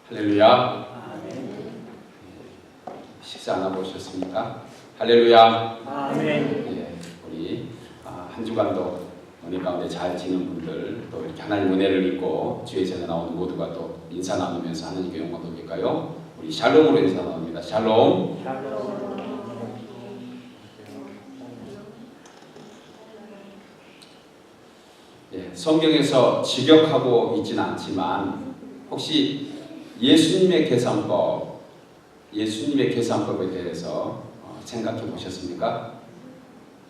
할렐루야. 식사 안 하고 오셨습니까? 할렐루야. 아멘. 예, 우리 한 주간도 은혜 가운데 잘 지는 분들, 또 이렇게 하나님 은혜를 입고 주의 전에 나오는 모두가 또 인사 나누면서 하나님께 영광 돌릴까요? 우리 샬롬으로 인사 나눕니다. 샬롬. 예, 성경에서 직역하고 있지는 않지만 혹시 예수님의 계산법에 대해서 생각해 보셨습니까?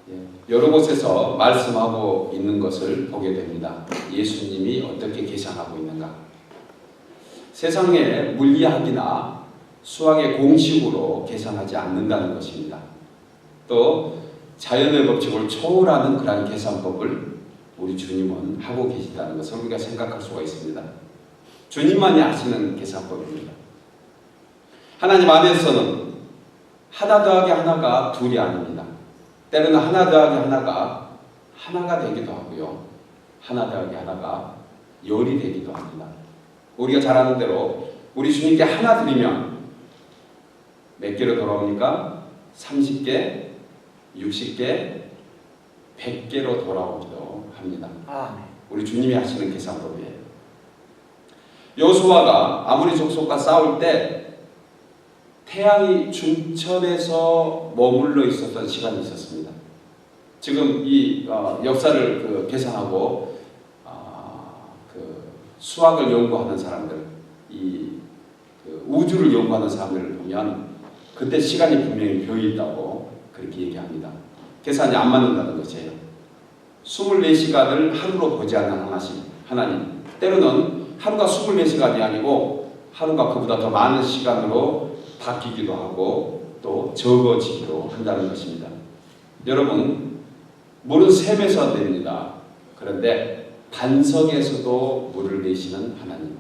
예, 여러 곳에서 말씀하고 있는 것을 보게 됩니다. 예수님이 어떻게 계산하고 있는가? 세상의 물리학이나 수학의 공식으로 계산하지 않는다는 것입니다. 또 자연의 법칙을 초월하는 그러한 계산법을 우리 주님은 하고 계시다는 것을 우리가 생각할 수가 있습니다. 주님만이 아시는 계산법입니다. 하나님 안에서는 하나 더하기 하나가 둘이 아닙니다. 때로는 하나 더하기 하나가 되기도 하고요. 하나 더하기 하나가 열이 되기도 합니다. 우리가 잘 아는 대로 우리 주님께 하나 드리면 몇 개로 돌아옵니까? 30개, 60개, 100개로 돌아오기도 합니다. 우리 주님이 하시는 계산법이에요. 여호수아가 아모리 족속과 싸울 때 태양이 중천에서 머물러 있었던 시간이 있었습니다. 지금 이 역사를 계산하고 수학을 연구하는 사람들, 우주를 연구하는 사람들을 보면 그때 시간이 분명히 비어 있다고 그렇게 얘기합니다. 계산이 안 맞는다는 것이에요. 24시간을 하루로 보지 않는 하나님. 때로는 하루가 24시간이 아니고 하루가 그보다 더 많은 시간으로 바뀌기도 하고 또 적어지기도 한다는 것입니다. 여러분, 물은 샘에서 냅니다. 그런데 반석에서도 물을 내시는 하나님.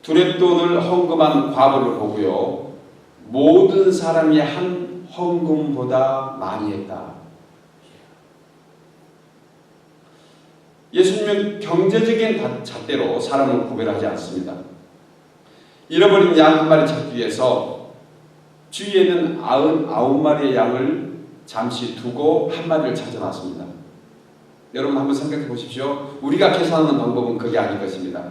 두렙돈을 헌금한 과부를 보고요, 모든 사람이 한 헌금보다 많이 했다. 예수님은 경제적인 잣대로 사람을 구별하지 않습니다. 잃어버린 양 한 마리 찾기 위해서 주위에는 99마리의 양을 잠시 두고 한 마리를 찾아놨습니다. 여러분 한번 생각해 보십시오. 우리가 계산하는 방법은 그게 아닐 것입니다.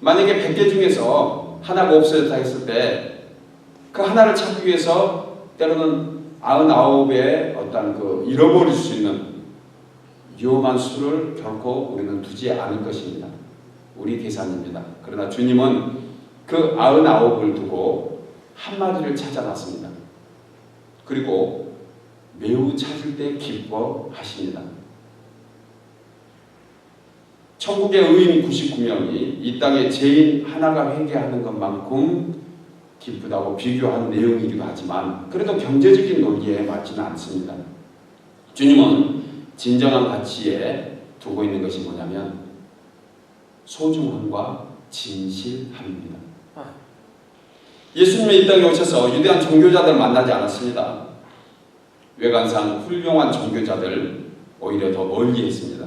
만약에 100개 중에서 하나가 없어졌다 했을 때 그 하나를 찾기 위해서 때로는 99의 어떤 잃어버릴 수 있는 위험한 수를 결코 우리는 두지 않을 것입니다. 우리 계산입니다. 그러나 주님은 그 99을 두고 한 마리를 찾아놨습니다. 그리고 매우 찾을 때 기뻐하십니다. 천국의 의인 99명이 이 땅에 죄인 하나가 회개하는 것만큼 기쁘다고 비교한 내용이기도 하지만 그래도 경제적인 논리에 맞지는 않습니다. 주님은 진정한 가치에 두고 있는 것이 뭐냐면 소중함과 진실함입니다. 예수님이 이 땅에 오셔서 유대한 종교자들 만나지 않았습니다. 외관상 훌륭한 종교자들 오히려 더 멀리 했습니다.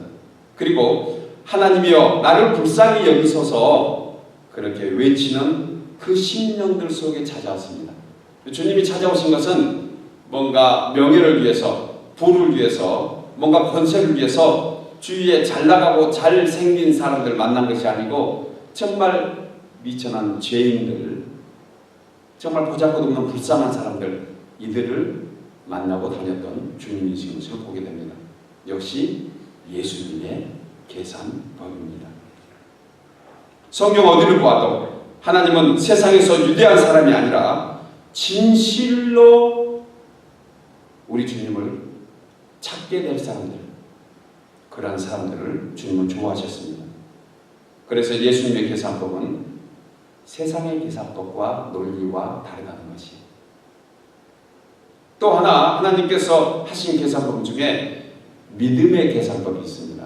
그리고 하나님이여 나를 불쌍히 여기소서 그렇게 외치는 그 심령들 속에 찾아왔습니다. 주님이 찾아오신 것은 뭔가 명예를 위해서, 부를 위해서, 뭔가 권세를 위해서 주위에 잘나가고 잘생긴 사람들 만난 것이 아니고 정말 미천한 죄인들, 정말 보잘것없는 불쌍한 사람들, 이들을 만나고 다녔던 주님이신 것을 보게 됩니다. 역시 예수님의 계산법입니다. 성경 어디를 보아도 하나님은 세상에서 유대한 사람이 아니라 진실로 우리 주님을 찾게 될 사람들, 그러한 사람들을 주님은 좋아하셨습니다. 그래서 예수님의 계산법은 세상의 계산법과 논리와 다르다는 것이. 또 하나 하나님께서 하신 계산법 중에 믿음의 계산법이 있습니다.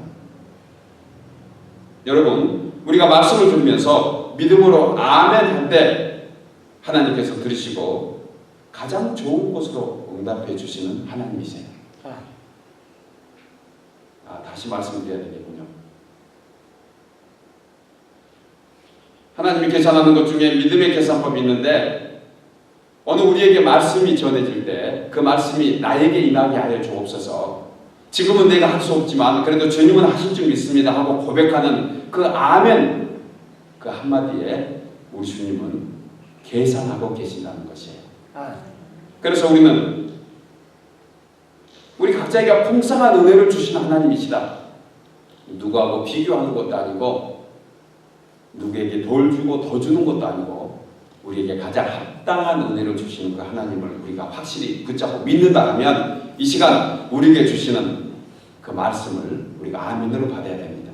여러분, 우리가 말씀을 들으면서 믿음으로 아멘 할 때 하나님께서 들으시고 가장 좋은 곳으로 응답해 주시는 하나님이세요. 다시 말씀드려야 되겠군요. 하나님이 계산하는 것 중에 믿음의 계산법이 있는데 어느 우리에게 말씀이 전해질 때 그 말씀이 나에게 임하게 하여 주옵소서. 지금은 내가 할 수 없지만 그래도 주님은 하실 줄 믿습니다 하고 고백하는 그 아멘 그 한마디에 우리 주님은 계산하고 계신다는 것이에요. 그래서 우리 각자에게 풍성한 은혜를 주시는 하나님이시다. 누구하고 비교하는 것도 아니고 누구에게 덜 주고 더 주는 것도 아니고 우리에게 가장 합당한 은혜를 주시는 그 하나님을 우리가 확실히 붙잡고 믿는다 하면 이 시간 우리에게 주시는 그 말씀을 우리가 아멘으로 받아야 됩니다.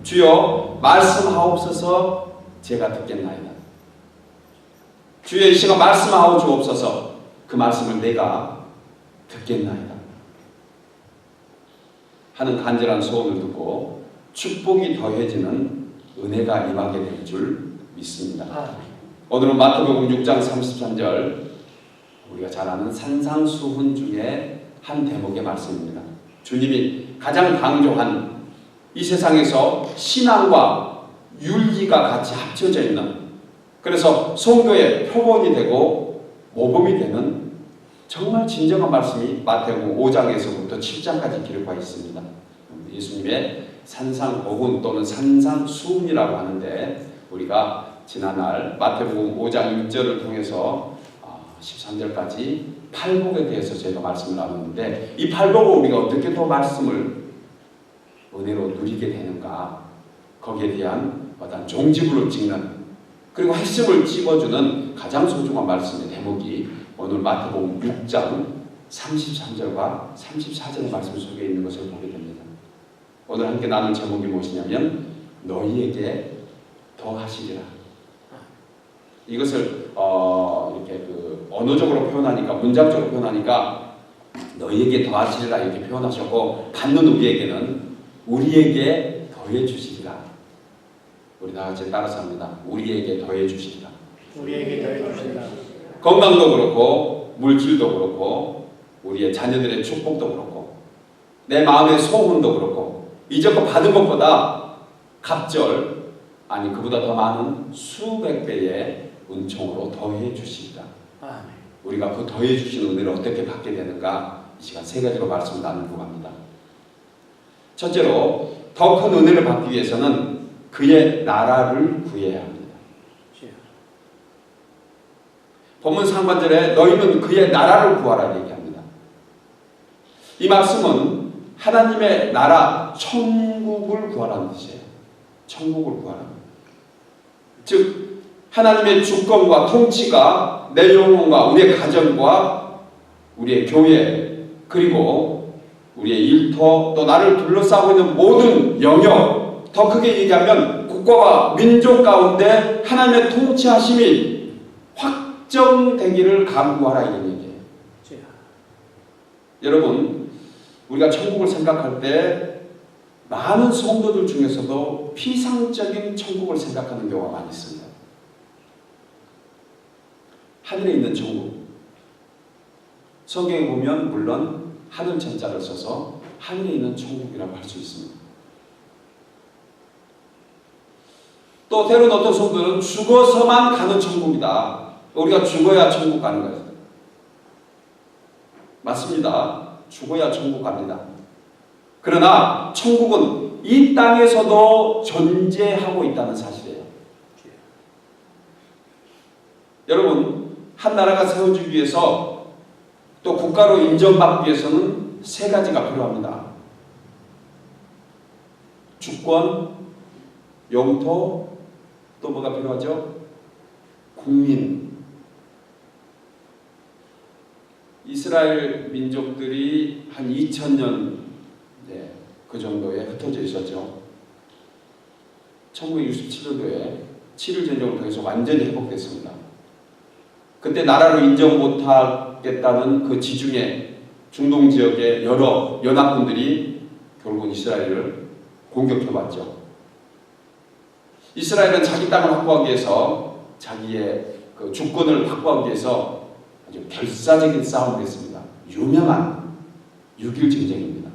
주여 말씀하옵소서 제가 듣겠나이다. 주여 이 시간 말씀하오 주옵소서 그 말씀을 내가 듣겠나이다 하는 간절한 소원을 듣고 축복이 더해지는 은혜가 임하게 될 줄 믿습니다. 오늘은 마태복음 6장 33절 우리가 잘 아는 산상수훈 중에 한 대목의 말씀입니다. 주님이 가장 강조한 이 세상에서 신앙과 윤리가 같이 합쳐져 있는 그래서 선교의 표본이 되고 모범이 되는 정말 진정한 말씀이 마태복음 5장에서부터 7장까지 기록되어 있습니다. 예수님의 산상복음 또는 산상수훈이라고 하는데 우리가 지난날 마태복음 5장 6절을 통해서 13절까지 팔복에 대해서 저희가 말씀을 나눴는데 이 팔복을 우리가 어떻게 더 말씀을 은혜로 누리게 되는가 거기에 대한 어떤 종지부를 찍는 그리고 핵심을 찍어주는 가장 소중한 말씀의 대목이 오늘 마태복음 6장 33절과 34절의 말씀 속에 있는 것을 보게 됩니다. 오늘 함께 나눌 제목이 무엇이냐면 너희에게 더하시리라. 이것을 이렇게 언어적으로 표현하니까 문장적으로 표현하니까 너희에게 더하시리라 이렇게 표현하셨고 받는 우리에게는 우리에게 더해 주시리라. 우리 다 같이 따라서 합니다. 우리에게 더해 주시리라. 우리에게 더해 주시리라. 건강도 그렇고 물질도 그렇고 우리의 자녀들의 축복도 그렇고 내 마음의 소원도 그렇고 이제껏 받은 것보다 갑절 아니 그보다 더 많은 수백 배의 은총으로 더해 주시리라. 우리가 그 더해 주신 은혜를 어떻게 받게 되는가 이 시간 세 가지로 말씀을 나누려고 합니다. 첫째로 더 큰 은혜를 받기 위해서는 그의 나라를 구해야 합니다. 본문 상반절에 너희는 그의 나라를 구하라 얘기합니다. 이 말씀은 하나님의 나라 천국을 구하라는 뜻이에요. 천국을 구하라. 즉 하나님의 주권과 통치가 내 영혼과 우리의 가정과 우리의 교회 그리고 우리의 일터 또 나를 둘러싸고 있는 모든 영역 더 크게 얘기하면 국가와 민족 가운데 하나님의 통치하심이 확정되기를 간구하라 이런 얘기예요. 여러분 우리가 천국을 생각할 때 많은 성도들 중에서도 피상적인 천국을 생각하는 경우가 많이 있습니다. 하늘에 있는 천국. 성경에 보면 물론 하늘 천자를 써서 하늘에 있는 천국이라고 할 수 있습니다. 또 때로는 어떤 성도들은 죽어서만 가는 천국이다. 우리가 죽어야 천국 가는 거예요. 맞습니다. 죽어야 천국 갑니다. 그러나 천국은 이 땅에서도 존재하고 있다는 사실이에요. 여러분 한 나라가 세워지기 위해서 또 국가로 인정받기 위해서는 세 가지가 필요합니다. 주권, 영토, 또 뭐가 필요하죠? 국민. 이스라엘 민족들이 한 2000년 그 정도에 흩어져 있었죠. 1967년도에 7일 전쟁을 통해서 완전히 회복됐습니다. 그때 나라로 인정 못하겠다는 그 지중해 중동 지역의 여러 연합군들이 결국 이스라엘을 공격해왔죠. 이스라엘은 자기 땅을 확보하기 위해서 자기의 그 주권을 확보하기 위해서 아주 결사적인 싸움을 했습니다. 유명한 6.1 전쟁입니다.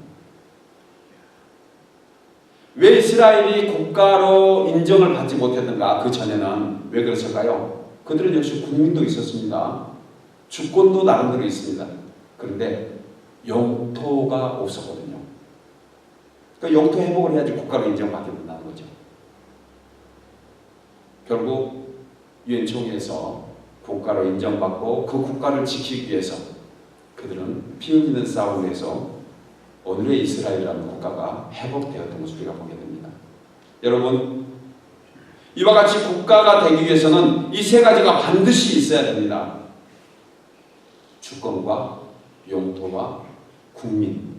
왜 이스라엘이 국가로 인정을 받지 못했는가? 그 전에는 왜 그랬을까요? 그들은 역시 국민도 있었습니다. 주권도 나름대로 있습니다. 그런데 영토가 없었거든요. 그러니까 영토 회복을 해야지 국가로 인정받게 된다는 거죠. 결국 유엔 총회에서 국가로 인정받고 그 국가를 지키기 위해서 그들은 피 흘리는 싸움에서 오늘의 이스라엘이라는 국가가 회복되었던 것을 우리가 보게 됩니다. 여러분, 이와 같이 국가가 되기 위해서는 이 세 가지가 반드시 있어야 됩니다. 주권과 영토와 국민.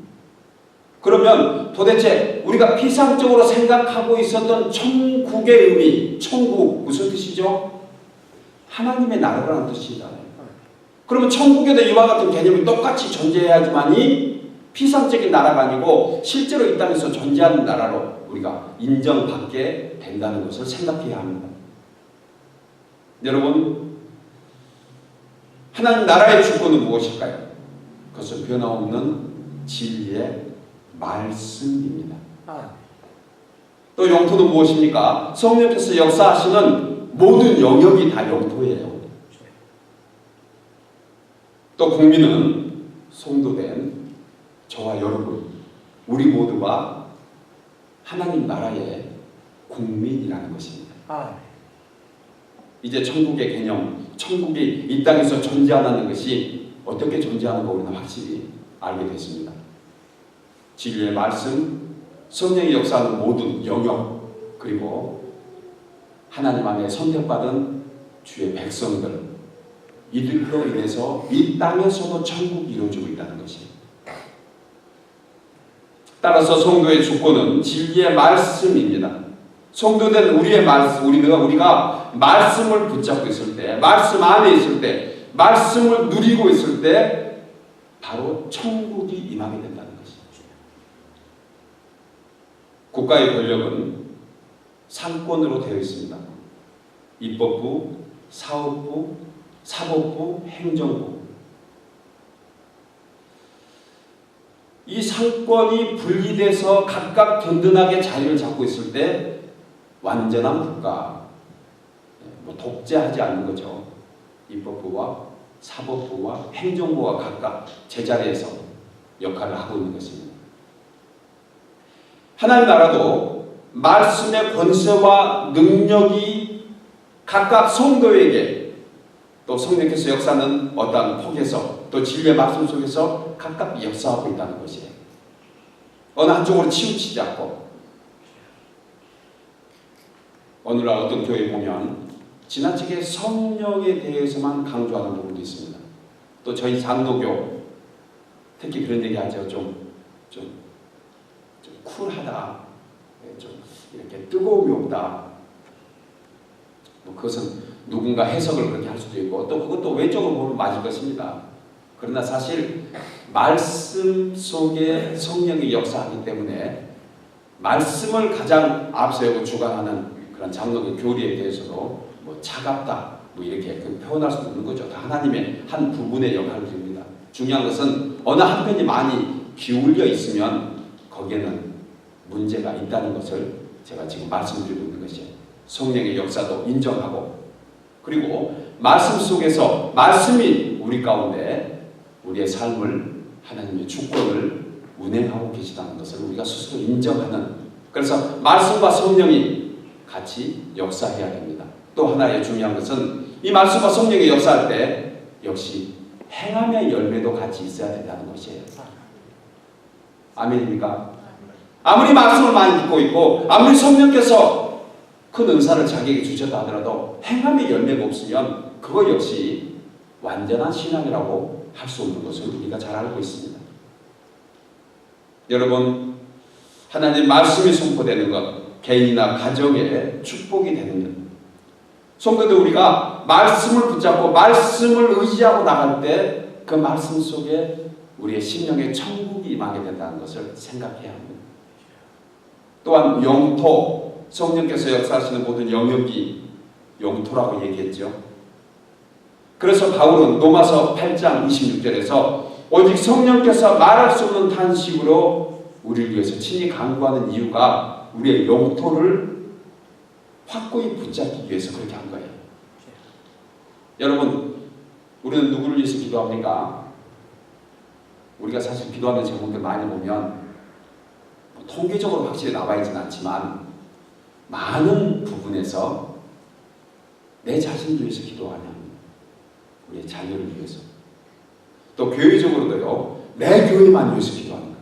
그러면 도대체 우리가 피상적으로 생각하고 있었던 천국의 의미, 천국 무슨 뜻이죠? 하나님의 나라라는 뜻이잖아요. 그러면 천국에도 이와 같은 개념이 똑같이 존재해야지만이 피상적인 나라가 아니고 실제로 이 땅에서 존재하는 나라로 우리가 인정받게 된다는 것을 생각해야 합니다. 여러분, 하나님 나라의 주권은 무엇일까요? 그것은 변함없는 진리의 말씀입니다. 또 영토는 무엇입니까? 성령께서 역사하시는 모든 영역이 다 영토예요. 또 국민은 성도된 저와 여러분, 우리 모두가 하나님 나라의 국민이라는 것입니다. 이제 천국의 개념, 천국이 이 땅에서 존재한다는 것이 어떻게 존재하는 거 우리는 확실히 알게 됐습니다. 진리의 말씀, 성령이 역사하는 모든 영역, 그리고 하나님 안에 선택받은 주의 백성들, 이들로 인해서 이 땅에서도 천국이 이루어지고 있다는 것입니다. 따라서 성도의 주권은 진리의 말씀입니다. 성도된 우리의 말씀, 우리가 말씀을 붙잡고 있을 때, 말씀 안에 있을 때, 말씀을 누리고 있을 때 바로 천국이 임하게 된다는 것입니다. 국가의 권력은 상권으로 되어 있습니다. 입법부, 사업부, 사법부, 행정부. 이 상권이 분리돼서 각각 든든하게 자리를 잡고 있을 때 완전한 국가, 독재하지 않는 거죠. 입법부와 사법부와 행정부가 각각 제자리에서 역할을 하고 있는 것입니다. 하나님 나라도 말씀의 권세와 능력이 각각 성도에게 또 성령께서 역사하는 어떠한 폭에서 또 진리의 말씀 속에서 각각 역사하고 있다는 것이에요. 어느 한쪽으로 치우치지 않고. 오늘날 어떤 교회에 보면 지나치게 성령에 대해서만 강조하는 부분도 있습니다. 또 저희 장로교 특히 그런 얘기 하죠. 좀 쿨하다, 좀 이렇게 뜨거움이 없다. 그것은 누군가 해석을 그렇게 할 수도 있고 또 그것도 왼쪽으로 보면 맞을 것입니다. 그러나 사실 말씀 속에 성령이 역사하기 때문에 말씀을 가장 앞세우고 주관하는 그런 장로교 교리에 대해서도 차갑다 이렇게 표현할 수 있는 거죠. 다 하나님의 한 부분의 역할을 드립니다. 중요한 것은 어느 한편이 많이 기울여 있으면 거기에는 문제가 있다는 것을 제가 지금 말씀드리고 있는 것이에요. 성령의 역사도 인정하고 그리고 말씀 속에서 말씀이 우리 가운데 우리의 삶을 하나님의 주권을 운행하고 계시다는 것을 우리가 스스로 인정하는, 그래서 말씀과 성령이 같이 역사해야 됩니다. 또 하나의 중요한 것은 이 말씀과 성령이 역사할 때 역시 행함의 열매도 같이 있어야 된다는 것이에요. 아멘입니까? 아무리 말씀을 많이 듣고 있고 아무리 성령께서 큰 은사를 자기에게 주셨다 하더라도 행함의 열매가 없으면 그거 역시 완전한 신앙이라고 할 수 없는 것을 우리가 잘 알고 있습니다. 여러분, 하나님 말씀이 선포되는 것, 개인이나 가정의 축복이 되는 것, 성도들 우리가 말씀을 붙잡고 말씀을 의지하고 나갈 때 그 말씀 속에 우리의 심령의 천국이 임하게 된다는 것을 생각해야 합니다. 또한 영토, 성령께서 역사하시는 모든 영역이 영토라고 얘기했죠. 그래서 바울은 로마서 8장 26절에서 오직 성령께서 말할 수 없는 탄식으로 우리를 위해서 친히 간구하는 이유가 우리의 영토를 확고히 붙잡기 위해서 그렇게 한 거예요. 여러분, 우리는 누구를 위해서 기도합니까? 우리가 사실 기도하는 제목들 많이 보면 통계적으로 확실히 나와 있지는 않지만 많은 부분에서 내 자신을 위해서 기도하는, 우리의 자녀를 위해서, 또 교회적으로도요, 내 교회만 위해서 기도하는 거예요.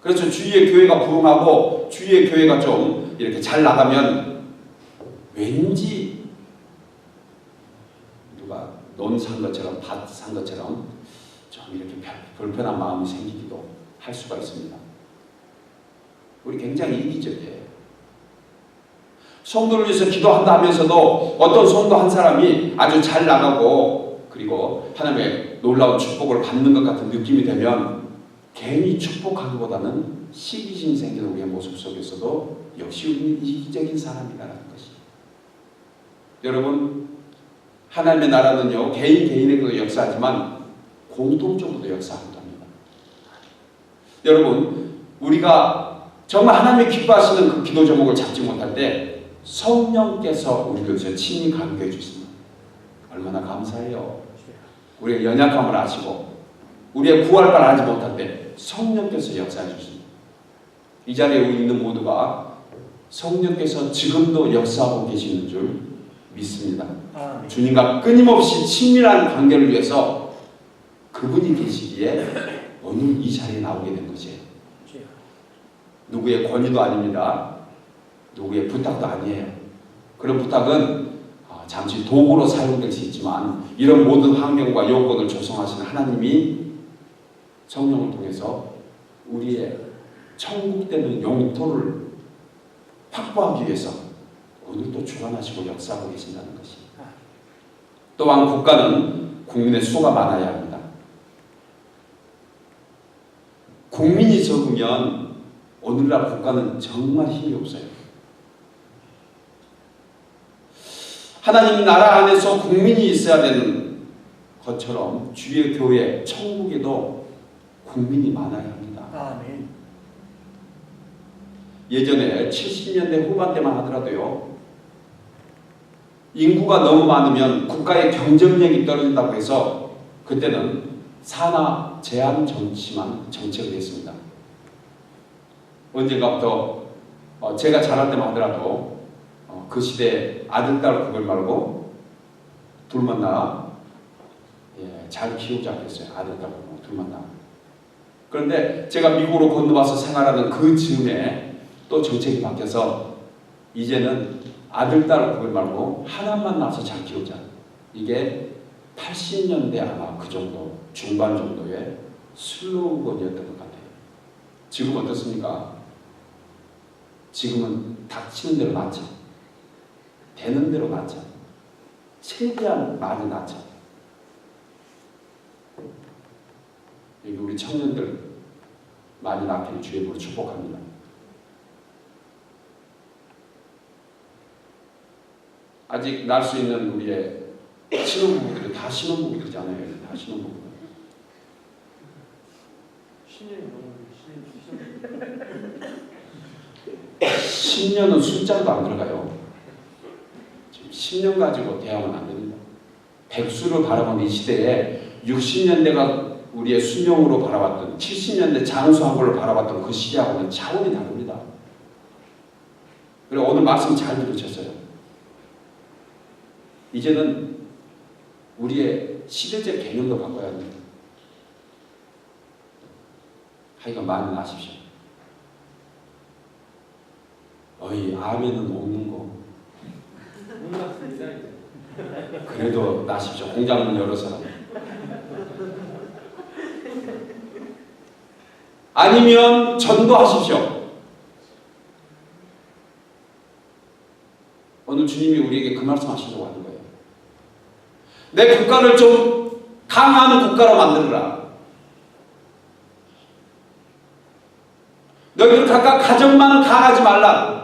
그렇죠. 주위의 교회가 부흥하고 주위의 교회가 좀 이렇게 잘 나가면 왠지 누가 논 산 것처럼 밭 산 것처럼 좀 이렇게 불편한 마음이 생기기도 할 수가 있습니다. 우리 굉장히 이기적이에요. 성도를 위해서 기도한다 하면서도 어떤 성도 한 사람이 아주 잘 나가고 그리고 하나님의 놀라운 축복을 받는 것 같은 느낌이 되면 괜히 축복하기보다는 시기심이 생기는 우리의 모습 속에서도 역시 우리는 이기적인 사람이라는 것이. 여러분, 하나님의 나라는요, 개인에게도 역사하지만 공동적으로도 역사한답니다. 여러분, 우리가 정말 하나님이 기뻐하시는 그 기도 제목을 잡지 못할 때 성령께서 우리 교회에 친히 감교해 주십니다. 얼마나 감사해요. 우리의 연약함을 아시고 우리의 구할 바를 알지 못할 때 성령께서 역사해 주십니다. 이 자리에 있는 모두가 성령께서 지금도 역사하고 계시는 줄 믿습니다. 주님과 끊임없이 친밀한 관계를 위해서 그분이 계시기에 오늘 이 자리에 나오게 된 것이에요. 누구의 권위도 아닙니다. 누구의 부탁도 아니에요. 그런 부탁은 잠시 도구로 사용될 수 있지만 이런 모든 환경과 요건을 조성하시는 하나님이 성령을 통해서 우리의 천국되는 영토를 확보하기 위해서 오늘도 주관하시고 역사하고 계신다는 것이. 또한 국가는 국민의 수가 많아야 합니다. 국민이 적으면 오늘날 국가는 정말 힘이 없어요. 하나님 나라 안에서 국민이 있어야 되는 것처럼 주의 교회, 천국에도 국민이 많아야 합니다. 아멘. 예전에 70년대 후반때만 하더라도요, 인구가 너무 많으면 국가의 경쟁력이 떨어진다고 해서 그때는 산하 제한 정치만 정책을 했습니다. 언젠가부터 제가 자랄 때만 하더라도 그 시대에 아들, 딸 구별 말고 둘만 낳아 잘 키우자 그랬어요. 아들, 딸 둘만 낳아. 그런데 제가 미국으로 건너와서 생활하는 그 즈음에 또 정책이 바뀌어서 이제는 아들, 딸 구별 말고 하나만 낳아서 잘 키우자. 이게 80년대 아마 그 정도, 중반 정도의 슬로건이었던 것 같아요. 지금 어떻습니까? 지금은 닥치는 대로 낳자. 되는 대로 낳자. 최대한 많이 낳자. 여기 우리 청년들 많이 낳기를 주의 이름으로 축복합니다. 아직 낳을 수 있는 우리의 신혼부부들이 다 신혼부부들이잖아요. 다 신혼부부들. 신년은 숫자도 안 들어가요. 지금 10년 가지고 대하면 안 됩니다. 백수를 바라보는 이 시대에 60년대가 우리의 수명으로 바라봤던 70년대 장수한 걸로 바라봤던 그 시대하고는 차원이 다릅니다. 그리고 오늘 말씀 잘 들으셨어요. 이제는 우리의 시대적 개념도 바꿔야 합니다. 하여간 많이 나십시오. 어이, 아멘은 없는 거. 그래도 나십시오. 공장문 열어서. 아니면 전도하십시오. 오늘 주님이 우리에게 그 말씀 하시려고 하는 거예요. 내 국가를 좀 강한 국가로 만들어라. 너희들 각각 가정만 강하지 말라.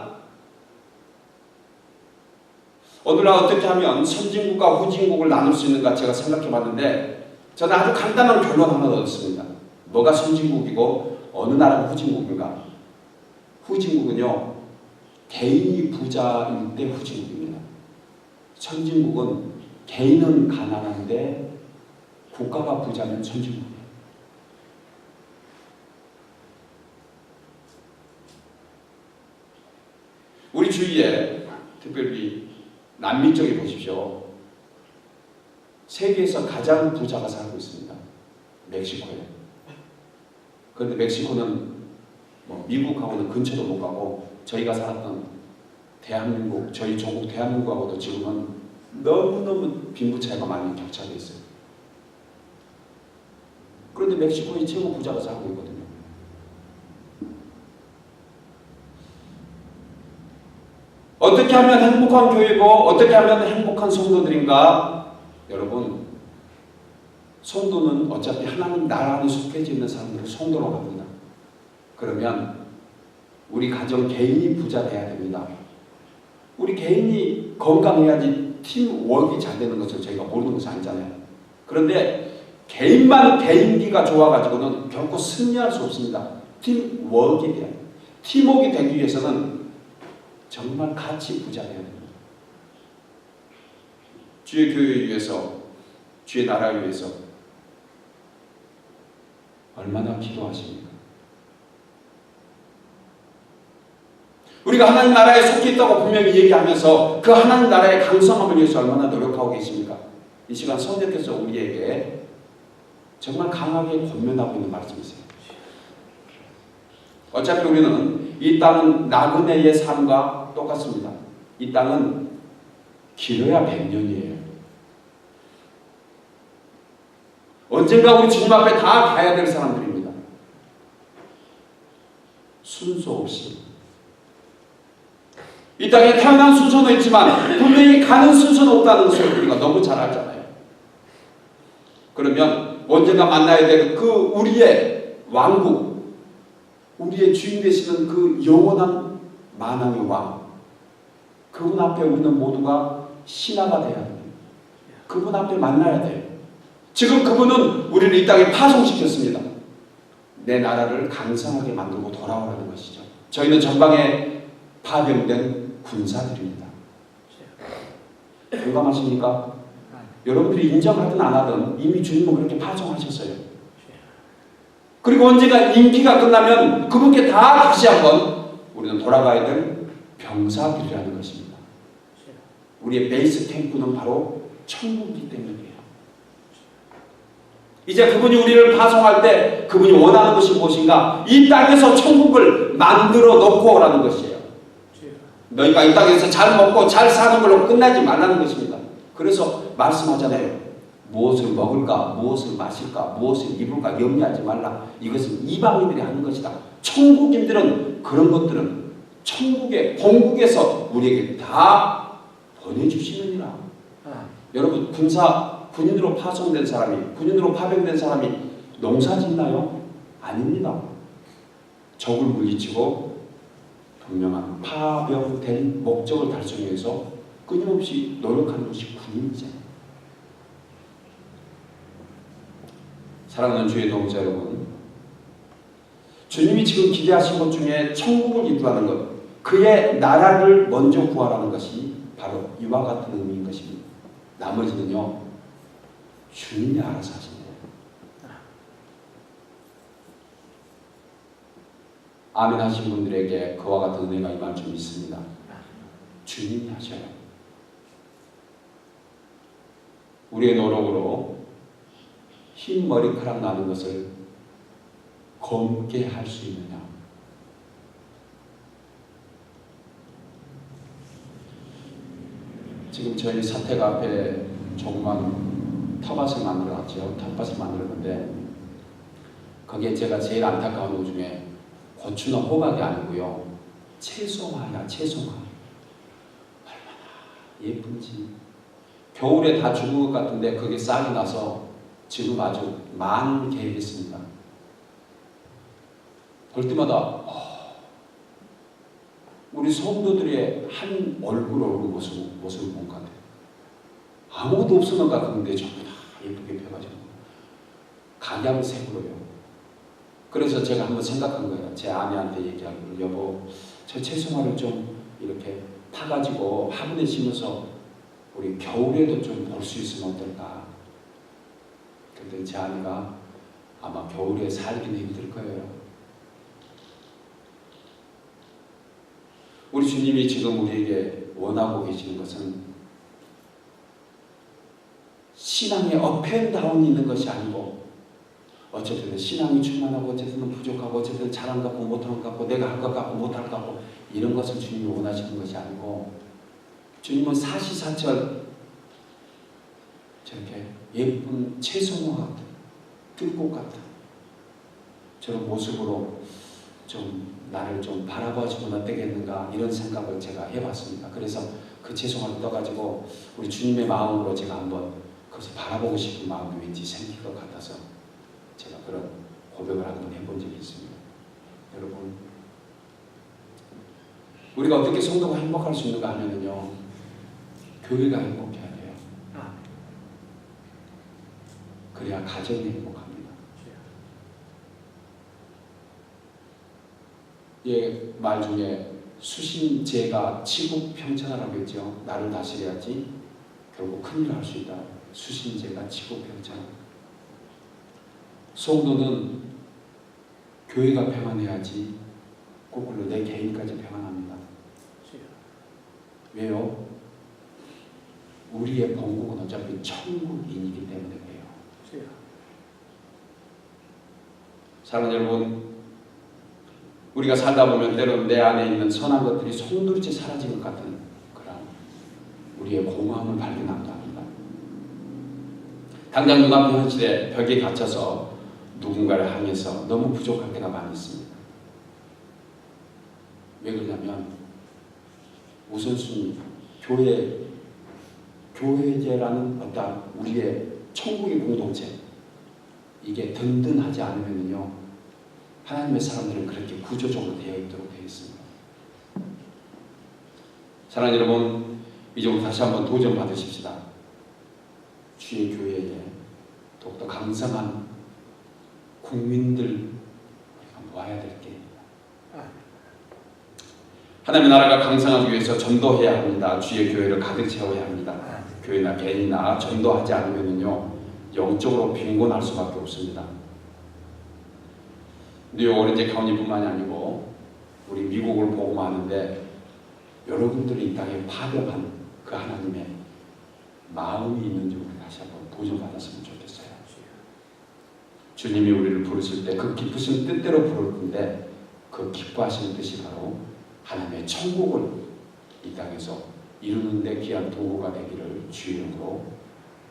오늘날 어떻게 하면 선진국과 후진국을 나눌 수 있는가 제가 생각해 봤는데 저는 아주 간단한 결론 하나 얻었습니다. 뭐가 선진국이고 어느 나라가 후진국인가? 후진국은요, 개인이 부자일 때 후진국입니다. 선진국은 개인은 가난한데 국가가 부자면 선진국이에요. 우리 주위에 특별히 남미 쪽에 보십시오. 세계에서 가장 부자가 살고 있습니다. 멕시코에. 그런데 멕시코는 뭐 미국하고는 근처도 못 가고 저희가 살았던 대한민국, 저희 조국 대한민국하고도 지금은 너무너무 빈부 차이가 많이 격차돼 있어요. 그런데 멕시코의 최고 부자가 살고 있거든요. 어떻게 하면 행복한 교회고 어떻게 하면 행복한 성도들인가? 여러분, 성도는 어차피 하나님 나라 안에 속해져 있는 사람들을 성도로 합니다. 그러면 우리 가정 개인이 부자 돼야 됩니다. 우리 개인이 건강해야지 팀워크가 잘 되는 것을 저희가 모르는 것이 아니잖아요. 그런데 개인만 개인기가 좋아가지고는 결코 승리할 수 없습니다. 팀워크에 대한 팀워크가 되기 위해서는 정말 같이 부자 돼야 됩니다. 주의 교회를 위해서, 주의 나라를 위해서 얼마나 기도하십니까? 우리가 하나님 나라에 속해 있다고 분명히 얘기하면서 그 하나님 나라의 강성함을 위해서 얼마나 노력하고 계십니까? 이 시간 성령께서 우리에게 정말 강하게 권면하고 있는 말씀이세요. 어차피 우리는 이 땅은 나그네의 삶과 똑같습니다. 이 땅은 길어야 100년이에요. 언젠가 우리 주님 앞에 다 가야 될 사람들입니다. 순서 없이 이 땅에 태어난 순서는 있지만 분명히 가는 순서는 없다는 것을 우리가 너무 잘 알잖아요. 그러면 언젠가 만나야 될 그 우리의 왕국, 우리의 주인 되시는 그 영원한 만왕의 왕, 그분 앞에 우리는 모두가 신하가 돼야 됩니다. 그분 앞에 만나야 돼요. 지금 그분은 우리를 이 땅에 파송시켰습니다. 내 나라를 강성하게 만들고 돌아오라는 것이죠. 저희는 전방에 파병된 군사들입니다. 공감하십니까? 여러분들이 인정하든 안 하든 이미 주님은 그렇게 파송하셨어요. 그리고 언제가 임기가 끝나면 그분께 다 다시 한번 우리는 돌아가야 될 병사들이라는 것입니다. 우리의 베이스 캠프는 바로 천국이기 때문이에요. 이제 그분이 우리를 파송할 때 그분이 원하는 것이 무엇인가? 이 땅에서 천국을 만들어 놓고 오라는 것이에요. 너희가 이 땅에서 잘 먹고 잘 사는 걸로 끝나지 말라는 것입니다. 그래서 말씀하잖아요. 무엇을 먹을까, 무엇을 마실까, 무엇을 입을까 염려하지 말라. 이것은 이방인들이 하는 것이다. 천국인들은 그런 것들은 천국의 본국에서 우리에게 다 보내주시느니라. 여러분, 군인으로 파송된 사람이, 군인으로 파병된 사람이 농사 짓나요? 아닙니다. 적을 물리치고 분명한 파병된 목적을 달성하기 위해서 끊임없이 노력하는 것이 군인이잖아요. 사랑하는 주의 동자 여러분, 주님이 지금 기대하신 것 중에 천국을 이루라는 것, 그의 나라를 먼저 구하라는 것이 바로 이와 같은 의미인 것입니다. 나머지는요, 주님이 알아서 하십니다. 아멘 하신 분들에게 그와 같은 은혜가 임할 줄 믿습니다. 주님이 하셔요. 우리의 노력으로 흰 머리카락 나는 것을 검게 할 수 있느냐? 지금 저희 사택 앞에 조그만 텃밭을 만들어놨죠. 텃밭을 만들었는데 거기에 제가 제일 안타까운 것 중에 고추나 호박이 아니고요. 채송화야, 채송화. 얼마나 예쁜지. 겨울에 다 죽은 것 같은데 그게 싹이 나서 지금 아주 만개했습니다. 볼 때마다 우리 성도들의 한 얼굴 모습을 본 것 같아요. 아무것도 없었는 것 같은데 전부 다 예쁘게 펴가지고 각양색으로요. 그래서 제가 한번 생각한 거예요. 제 아내한테 얘기하고, 여보, 저 채송화를 좀 이렇게 파가지고 화분에 심어서 우리 겨울에도 좀 볼 수 있으면 어떨까. 근데 제 아내가 아마 겨울에 살기는 힘들 거예요. 우리 주님이 지금 우리에게 원하고 계시는 것은 신앙의 업앤다운이 있는 것이 아니고 어쨌든 신앙이 충만하고 어쨌든 부족하고 어쨌든 잘한 것 같고 못한 것 같고 내가 할 것 같고 못할 것 같고 이런 것을 주님이 원하시는 것이 아니고 주님은 사시사철 저렇게 예쁜 채소와 같은 들꽃 같은 저런 모습으로 좀 나를 좀 바라봐주면 어떻겠는가 이런 생각을 제가 해봤습니다. 그래서 그 채소를 떠가지고 우리 주님의 마음으로 제가 한번 그것을 바라보고 싶은 마음이 왠지 생길 것 같아서 제가 그런 고백을 한번 해본 적이 있습니다. 여러분, 우리가 어떻게 성도가 행복할 수 있는가 하면은요, 교회가 행복해야 돼요. 그래야 가정이 행복합니다. 예, 말 중에 수신제가 치국평천하라고 했죠. 나를 다스려야지 결국 큰일을 할 수 있다. 수신제가 치국평천. 성도는 교회가 평안해야지 거꾸로 내 개인까지 평안합니다. 왜요? 우리의 본국은 어차피 천국인이기 때문에 그래요. 사랑하는 여러분, 우리가 살다 보면 때로는 내 안에 있는 선한 것들이 송두리째 사라진 것 같은 그런 우리의 공허함을 발견한다 합니다. 당장 눈앞에 현실에 벽에 갇혀서 누군가를 향해서 너무 부족할 때가 많이 있습니다. 왜 그러냐면 우선순위 교회제라는 어떤 우리의 천국의 공동체 이게 든든하지 않으면요 하나님의 사람들은 그렇게 구조적으로 되어 있도록 되어 있습니다. 사랑하는 여러분, 이제 우리 다시 한번 도전 받으십시다. 주의 교회에 더욱더 강성한 국민들 우리가 모아야 될 게 하나님의 나라가 강성하기 위해서 전도해야 합니다. 주의 교회를 가득 채워야 합니다. 교회나 개인이나 전도하지 않으면요 영적으로 빈곤할 수밖에 없습니다. 뉴욕 오렌지 카운티뿐만이 아니고 우리 미국을 복음하는데 여러분들이 이 땅에 파병한 그 하나님의 마음이 있는지 우리 다시 한번 도전받았으면 좋겠어요. 주님이 우리를 부르실 때 그 기쁘신 뜻대로 부를 텐데 그 기뻐하시는 뜻이 바로 하나님의 천국을 이 땅에서 이루는 데 귀한 도구가 되기를 주의 이름으로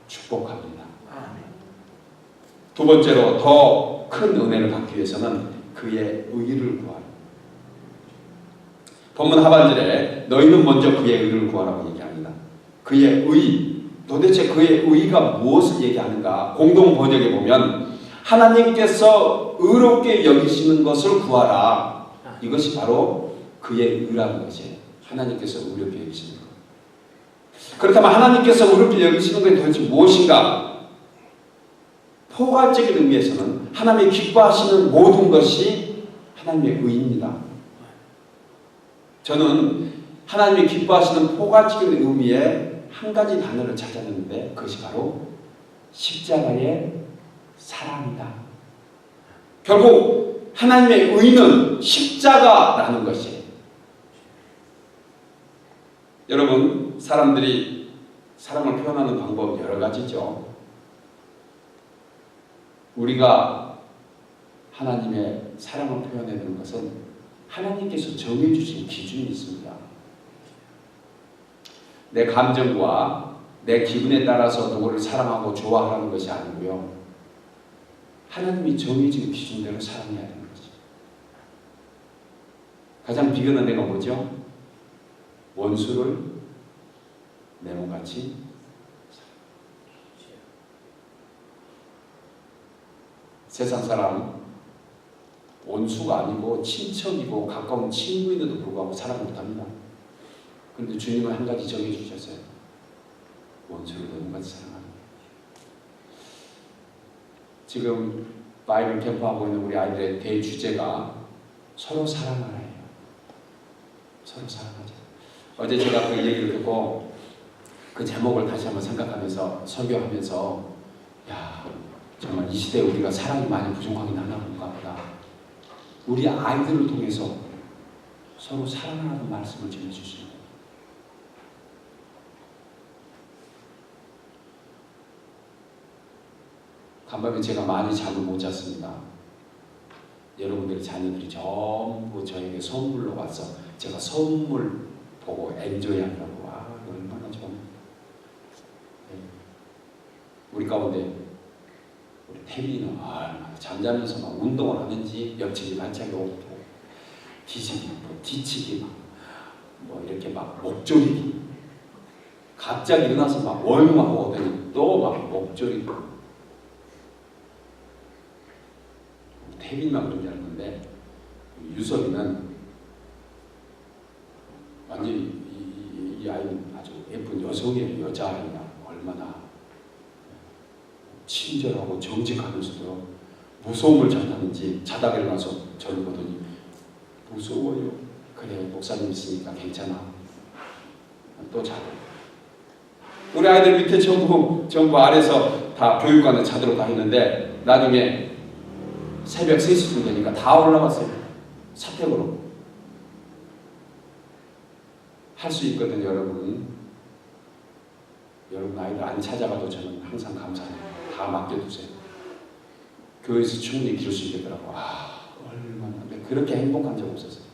축복합니다. 두 번째로 더 큰 은혜를 받기 위해서는 그의 의를 구하라. 본문 하반절에 너희는 먼저 그의 의를 구하라고 얘기합니다. 그의 의, 도대체 그의 의가 무엇을 얘기하는가? 공동 번역에 보면 하나님께서 의롭게 여기시는 것을 구하라. 이것이 바로 그의 의라는 것이에요. 하나님께서 의롭게 여기시는 것. 그렇다면 하나님께서 의롭게 여기시는 것이 도대체 무엇인가? 포괄적인 의미에서는 하나님이 기뻐하시는 모든 것이 하나님의 의입니다. 저는 하나님이 기뻐하시는 포괄적인 의미의 한 가지 단어를 찾았는데 그것이 바로 십자가의 사랑이다. 결국 하나님의 의는 십자가라는 것이에요. 여러분, 사람들이 사랑을 표현하는 방법 여러 가지죠. 우리가 하나님의 사랑을 표현해야 되는 것은 하나님께서 정해주신 기준이 있습니다. 내 감정과 내 기분에 따라서 누구를 사랑하고 좋아하는 것이 아니고요. 하나님이 정해진 기준대로 사랑해야 되는 거죠. 가장 비근한 애가 뭐죠? 원수를 내 몸같이 세상 사람 원수가 아니고 친척이고 가까운 친구인데도 불구하고 사랑 못합니다. 그런데 주님은 한 가지 정해주셨어요. 원수를 내 몸같이 사랑하는 거예요. 지금 바이블 캠프하고 있는 우리 아이들의 대주제가 서로 사랑하라예요. 서로 사랑하자. 어제 제가 그 얘기를 듣고 그 제목을 다시 한번 생각하면서 설교하면서 야, 정말 이 시대에 우리가 사랑이 많이 부족하긴 하나 본가 보다. 우리 아이들을 통해서 서로 사랑하는 말씀을 전해주시는 거예요. 간밤에 제가 많이 잠을 못 잤습니다. 여러분들의 자녀들이 전부 저에게 선물로 와서 제가 선물 보고 엔조이하려고 얼마나 좀 우리 가운데 우리 태민이는 얼마나 잠자면서 막 운동을 하는지 옆집이 발차기 오고 뒤치기 뒤치기 뭐 이렇게 막 목조리기 갑자기 일어나서 막 월음하고 오더니 또 막 목조리기 태민만 그런 줄 알았는데 유섭이는 완전히 이 아이는 아주 예쁜 여성이에요. 여자아이야. 얼마나 친절하고 정직하면서도 무서움을 잘하는지 자다가 일어나서 저를 보더니 무서워요. 그래 목사님 있으니까 괜찮아. 또 자고. 우리 아이들 밑에 전부 아래서 다 교육관을 찾으러 다니는데 나중에 새벽 3시쯤 되니까 다 올라갔어요. 사택으로. 할 수 있거든요, 여러분. 여러분 아이들 안 찾아가도 저는 항상 감사해요. 다 맡겨두세요. 교회에서 충분히 기를 수 있겠더라고. 얼마나. 그렇게 행복한 적 없었어요.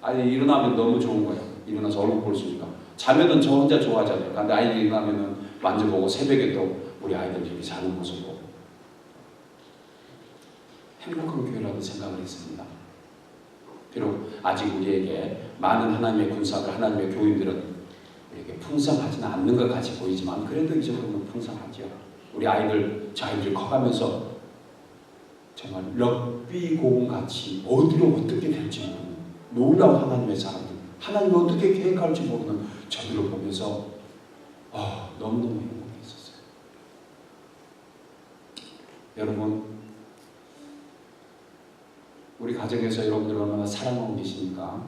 아니, 일어나면 너무 좋은 거예요. 일어나서 얼굴 볼 수 있으니까. 자면은 저 혼자 좋아하잖아요. 근데 아이들이 일어나면은 만져보고 새벽에 또 우리 아이들 이렇게 자는 모습 보고. 행복한 교회라고 생각을 했습니다. 비록 아직 우리에게 많은 하나님의 군사들, 하나님의 교인들은 우리에게 풍성하지는 않는 것 같이 보이지만 그래도 이 정도면 풍성하죠. 우리 아이들, 저 아이들이 커가면서 정말 럭비공같이 어디로 어떻게 될지 모르는 놀라운 하나님의 사람들, 하나님이 어떻게 계획할지 모르는 저들을 보면서 너무너무 행복했었어요. 여러분, 우리 가정에서 여러분들 얼마나 사랑하고 계십니까?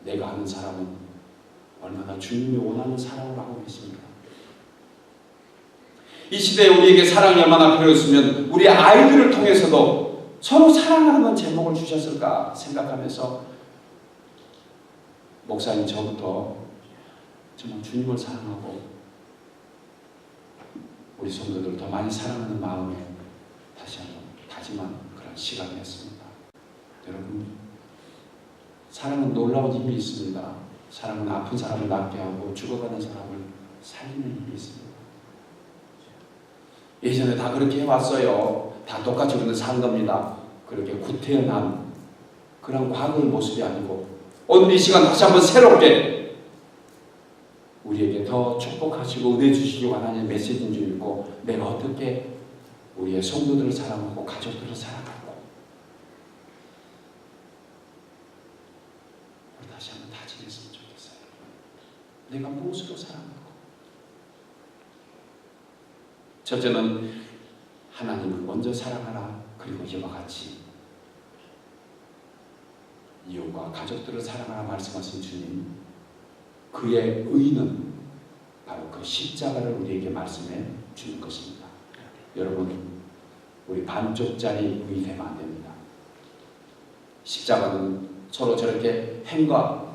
내가 하는 사랑은 얼마나 주님이 원하는 사랑을 하고 계십니까? 이 시대에 우리에게 사랑이 얼마나 필요했으면 우리 아이들을 통해서도 서로 사랑하는 제목을 주셨을까 생각하면서 목사님 저부터 정말 주님을 사랑하고 우리 성도들을 더 많이 사랑하는 마음에 다시 한번 다짐한 그런 시간이었습니다. 여러분, 사랑은 놀라운 힘이 있습니다. 사랑은 아픈 사람을 낫게 하고 죽어가는 사람을 살리는 힘이 있습니다. 예전에 다 그렇게 해왔어요. 다 똑같이 우리는 산 겁니다. 그렇게 구태연한 그런 과거의 모습이 아니고 오늘 이 시간 다시 한번 새롭게 우리에게 더 축복하시고 은혜 주시려고 하나님의 메시지인 줄 믿고 내가 어떻게 우리의 성도들을 사랑하고 가족들을 사랑하고 다시 한번 다짐했으면 좋겠어요. 내가 무엇으로 사랑하고 첫째는 하나님을 먼저 사랑하라. 그리고 이와 같이 이웃과 가족들을 사랑하라 말씀하신 주님, 그의 의는 바로 그 십자가를 우리에게 말씀해 주는 것입니다. 여러분, 우리 반쪽짜리 의이 되면 안 됩니다. 십자가는 서로 저렇게 햄과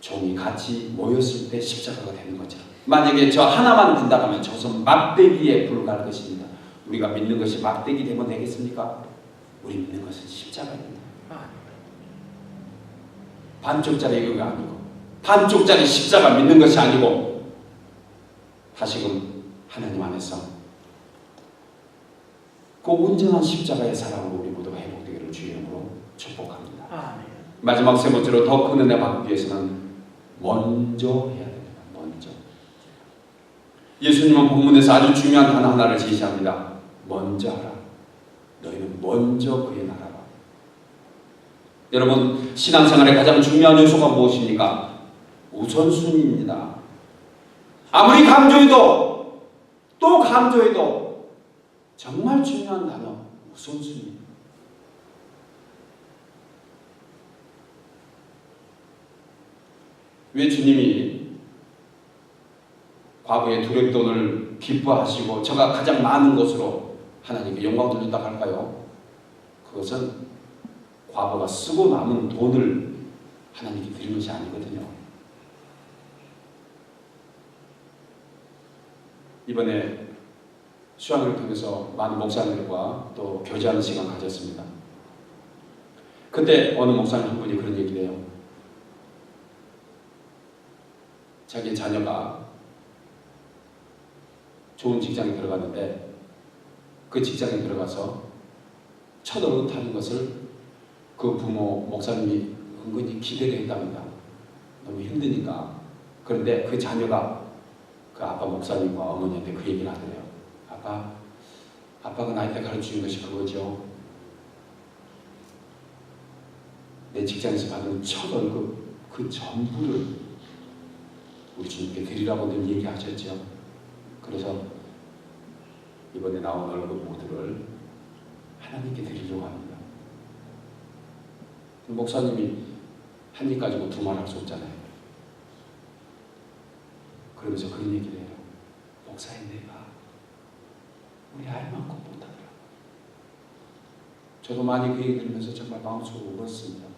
종이 같이 모였을 때 십자가가 되는 거죠. 만약에 저 하나만 든다 하면 저것은 막대기에 불과할 것입니다. 우리가 믿는 것이 막대기 되면 되겠습니까? 우리 믿는 것은 십자가입니다. 반쪽짜리 의가 아니고 반쪽짜리 십자가 믿는 것이 아니고 다시금 하나님 안에서 그 온전한 십자가의 사랑으로 우리 모두가 회복되기를 주의 이름으로 축복합니다. 마지막 세 번째로 더 큰 은혜 받기 위해서는 먼저 해야 됩니다. 먼저. 예수님은 본문에서 아주 중요한 단어 하나를 제시합니다. 먼저 하라. 너희는 먼저 그의 나라라. 여러분, 신앙생활의 가장 중요한 요소가 무엇입니까? 우선순위입니다. 아무리 강조해도 또 강조해도 정말 중요한 단어, 우선순위. 왜 주님이 과거의 두렵돈을 기뻐하시고 저가 가장 많은 것으로 하나님께 영광 돌린다고 할까요? 그것은 과거가 쓰고 남은 돈을 하나님께 드리는 것이 아니거든요. 이번에 수양을 통해서 많은 목사님들과 또 교제하는 시간 가졌습니다. 그때 어느 목사님 한 분이 그런 얘기를 해요. 자기 자녀가 좋은 직장에 들어갔는데 그 직장에 들어가서 첫 어긋하는 것을 그 부모 목사님이 은근히 기대를 했답니다. 너무 힘드니까. 그런데 그 자녀가 그 아빠 목사님과 어머니한테 그 얘기를 하더래요. 아빠가 나한테 가르치는 것이 그거죠. 내 직장에서 받은 첫 월급 그 전부를 우리 주님께 드리라고 늘 얘기하셨죠. 그래서 이번에 나온 월급 모두를 하나님께 드리려고 합니다. 목사님이 한 입 가지고 두 말 할 수 없잖아요. 그러면서 그런 얘기를 해요. 목사님, 내가 우리 알만큼 못하더라고요. 저도 많이 그 얘기 들으면서 정말 마음속으로 울었습니다.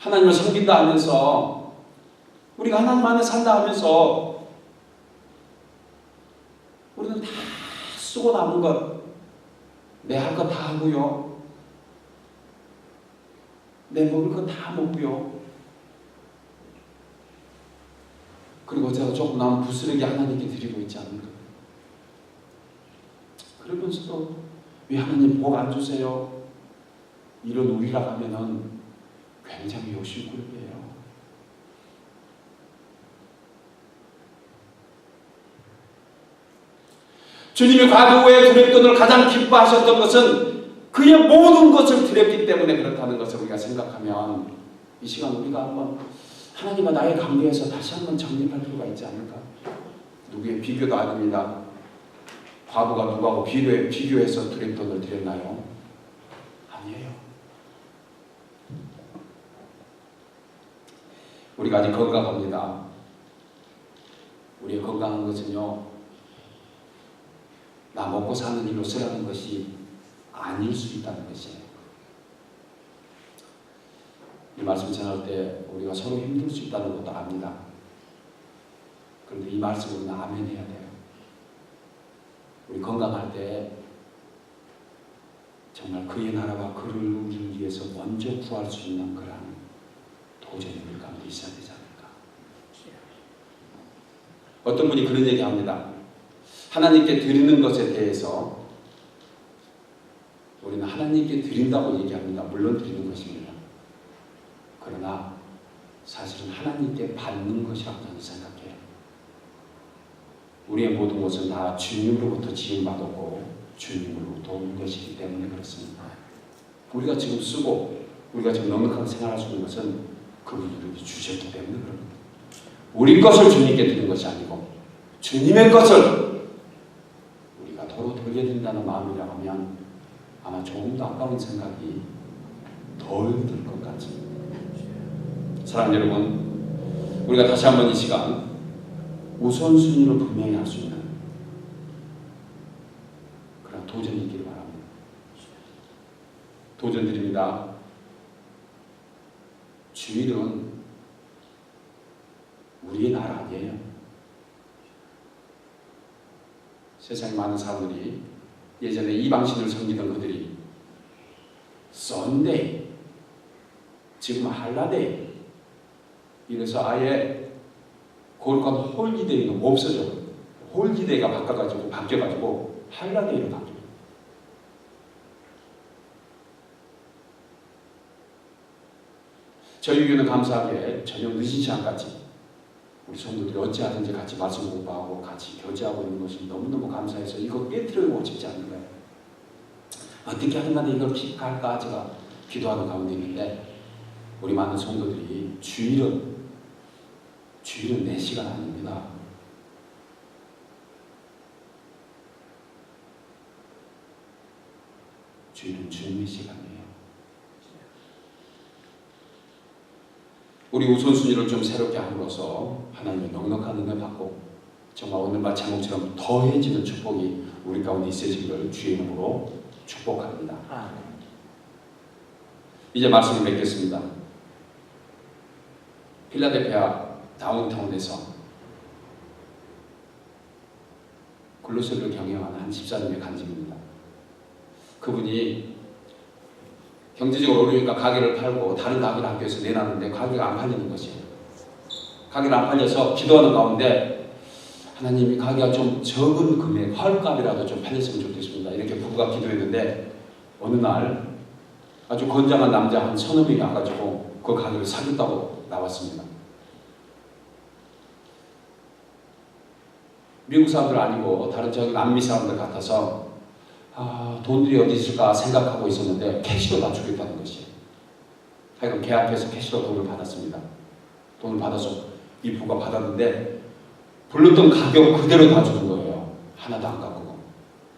하나님을 섬긴다 하면서 우리가 하나님 안에 산다 하면서 우리는 다 쓰고 남은 것 내 할 거 다 하고요. 내 먹을 거 다 먹고요. 그리고 제가 조금 남은 부스러기 하나님께 드리고 있지 않는가. 그러면서도 왜 하나님 복 안 주세요? 이런 우리라 하면은 굉장히 욕심꾸러기예요. 주님이 과거의 두렵돈을 가장 기뻐하셨던 것은 그의 모든 것을 드렸기 때문에 그렇다는 것을 우리가 생각하면 이 시간 우리가 한번 하나님과 나의 관계에서 다시 한번 정립할 필요가 있지 않을까? 누구의 비교도 아닙니다. 과거가 누구하고 비교해서 두렵돈을 드렸나요? 아니에요. 우리가 아직 건강합니다. 우리의 건강한 것은요, 나 먹고 사는 일로 쓰라는 것이 아닐 수 있다는 것이에요. 이 말씀 전할 때 우리가 서로 힘들 수 있다는 것도 압니다. 그런데 이 말씀 우리는 아멘 해야 돼요. 우리 건강할 때 정말 그의 나라와 그를 우리를 위해서 먼저 구할 수 있는 그런 도전이 우리 가운데 있어야 되지 않을까. 어떤 분이 그런 얘기합니다. 하나님께 드리는 것에 대해서 우리는 하나님께 드린다고 얘기합니다. 물론 드리는 것입니다. 그러나 사실은 하나님께 받는 것이라고 저는 생각해요. 우리의 모든 것은 다 주님으로부터 지음받았고 주님으로부터 온 것이기 때문에 그렇습니다. 우리가 지금 쓰고 우리가 지금 넉넉하게 생활할 수 있는 것은 그분이 우리에게 주셨기 때문에 그렇습니다. 우리 것을 주님께 드리는 것이 아니고 주님의 것을 우리가 도로 돌려드린다는 마음이라고 하면 아마 조금 더 아까운 생각이 덜 들 것 같습니다. 사랑하는 여러분, 우리가 다시 한번 이 시간 우선순위를 분명히 할 수 있는 그런 도전이 있기를 바랍니다. 도전 드립니다. 주일은 우리의 나라 아니에요. 세상에 많은 사람들이 예전에 이방신을 섬기던 그들이 썬데이, 지금 할라데이 이래서 아예 거룩한 홀리데이는 없어져. 홀리데이가 바뀌어가지고 할라데이로 바뀌어요. 저희 교회는 감사하게 전혀 늦은 시간까지 우리 성도들이 어찌하든지 같이 말씀 공부하고 같이 교제하고 있는 것이 너무너무 감사해서 이거 깨트리고 싶지 않는 거예요. 어떻게 하는 간에 이걸 기억할까 제가 기도하는 가운데 있는데 우리 많은 성도들이 주일은 4시간 아닙니다. 주일은 주님의 시간이에요. 우리 우선순위를 좀 새롭게 함으로써 하나님의 넉넉한 은혜 받고 정말 오늘 말 제목처럼 더해지는 축복이 우리 가운데 있어지기를 주의 이름으로 축복합니다. 이제 말씀을 맺겠습니다. 필라델피아 다운타운에서 글로스를 경영하는 한 집사님의 간증입니다. 그분이 경제적으로 어려우니까 가게를 팔고 다른 가게를 학교에서 내놨는데 가게가 안 팔리는 것이에요. 가게가 안 팔려서 기도하는 가운데 하나님이 가게가 좀 적은 금액, 헐값이라도 좀 팔렸으면 좋겠습니다. 이렇게 부부가 기도했는데 어느 날 아주 건장한 남자 한 1,000명이 와가지고 그 가게를 사겠다고 나왔습니다. 미국 사람들 아니고 다른 저기 남미 사람들 같아서 돈들이 어디 있을까 생각하고 있었는데 캐시로 다 주겠다는 것이에요. 하여간 계약해서 캐시로 돈을 받았습니다. 돈을 받아서 이 부가 받았는데 불렀던 가격 그대로 다 주는 거예요. 하나도 안 깎고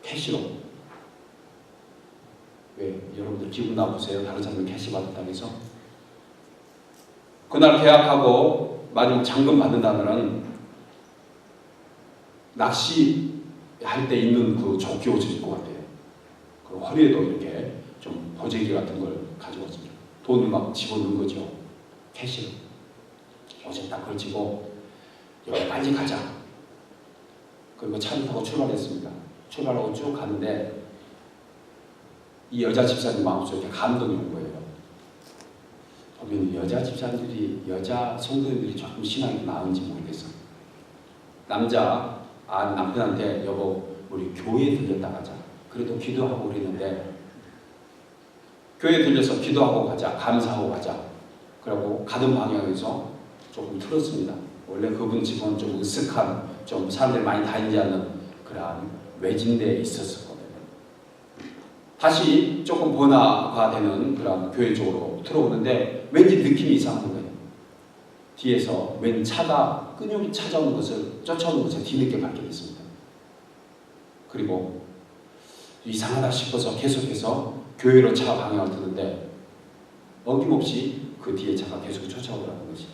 캐시로. 왜? 여러분들 기분 나쁘세요? 다른 사람이 캐시 받았다고 해서? 그날 계약하고 마지막 잔금 받는다면 낚시할 때 입는 그 조끼 옷을 입고 갔대요. 그리고 허리에도 이렇게 좀 보재기 같은 걸 가지고 왔습니다. 돈을 막 집어넣은 거죠. 캐시로. 옷에 딱 걸치고 여기 빨리 가자. 그리고 차를 타고 출발했습니다. 출발하고 쭉 가는데 이 여자 집사님 마음속에 감동이 온 거예요. 보면 여자 집사님들이, 여자 성도님들이 조금 신앙이 나은지 모르겠어요. 남편한테 여보 우리 교회에 들렸다 가자. 그래도 기도하고 그랬는데 교회에 들려서 기도하고 가자, 감사하고 가자. 그러고 가던 방향에서 조금 틀었습니다. 원래 그분 집은 좀 으슥한, 좀 사람들이 많이 다니지 않는 그러한 외진데에 있었거든요. 다시 조금 번화가 되는 그런 교회 쪽으로 들어오는데 왠지 느낌이 이상한 거예요. 뒤에서 웬 차가 끈적이 쫓아오는 것을 뒤늦게 받게 됐습니다. 그리고 이상하다 싶어서 계속해서 교회로 차 방향을 드는데 어김없이 그 뒤에 차가 계속 쫓아오더라는 것이.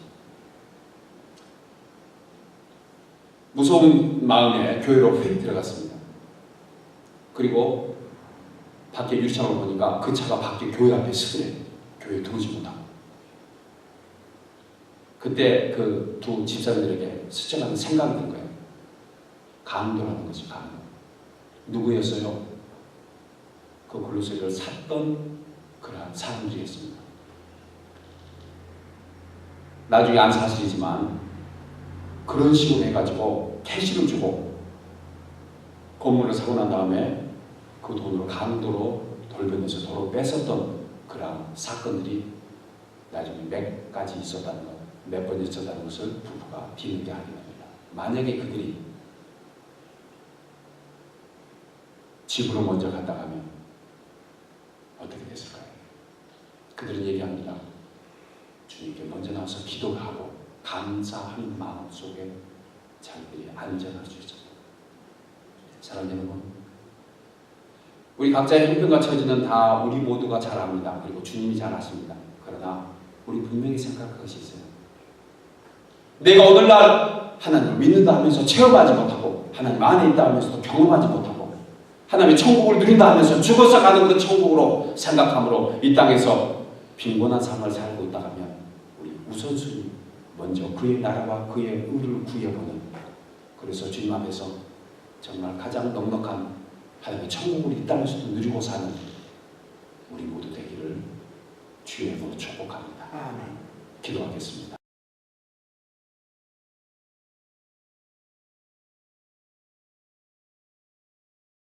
무서운 마음에 교회로 휙 들어갔습니다. 그리고 밖에 유리창을 보니까 그 차가 밖에 교회 앞에 서더래요. 교회에 들어오지 못하고. 그때 그 두 집사님들에게 스쳐가는 생각이 든 거예요. 강도라는 것이 강도. 누구였어요? 그 글로스를 샀던 그러한 사람들이었습니다. 나중에 안 사실이지만 그런 식으로 해가지고 캐시를 주고 건물을 사고 난 다음에 그 돈으로 강도로 돌변해서 도로 뺏었던 그러한 사건들이 나중에 몇 가지 있었다는 것, 몇 번 있었다는 것을 부부가 뒤늦게 하게 됩니다. 만약에 그들이 집으로 먼저 갔다 가면 어떻게 됐을까요? 그들은 얘기합니다. 주님께 먼저 나와서 기도를 하고 감사하는 마음 속에 자기들이 안전할 수 있었다. 사랑하는 여러분, 우리 각자의 형편과 처지는 다 우리 모두가 잘 압니다. 그리고 주님이 잘 아십니다. 그러나 우리 분명히 생각할 것이 있어요. 내가 오늘날 하나님을 믿는다 하면서 체험하지 못하고 하나님 안에 있다 하면서도 경험하지 못하고 하나님의 천국을 누린다 하면서 죽어서 가는 그 천국으로 생각함으로 이 땅에서 빈곤한 삶을 살고 있다 하면 우리 우선순위 먼저 그의 나라와 그의 의를 구해보는, 그래서 주님 앞에서 정말 가장 넉넉한 하나님의 천국을 이 땅에서도 누리고 사는 우리 모두 되기를 주의 이름으로 축복합니다. 기도하겠습니다.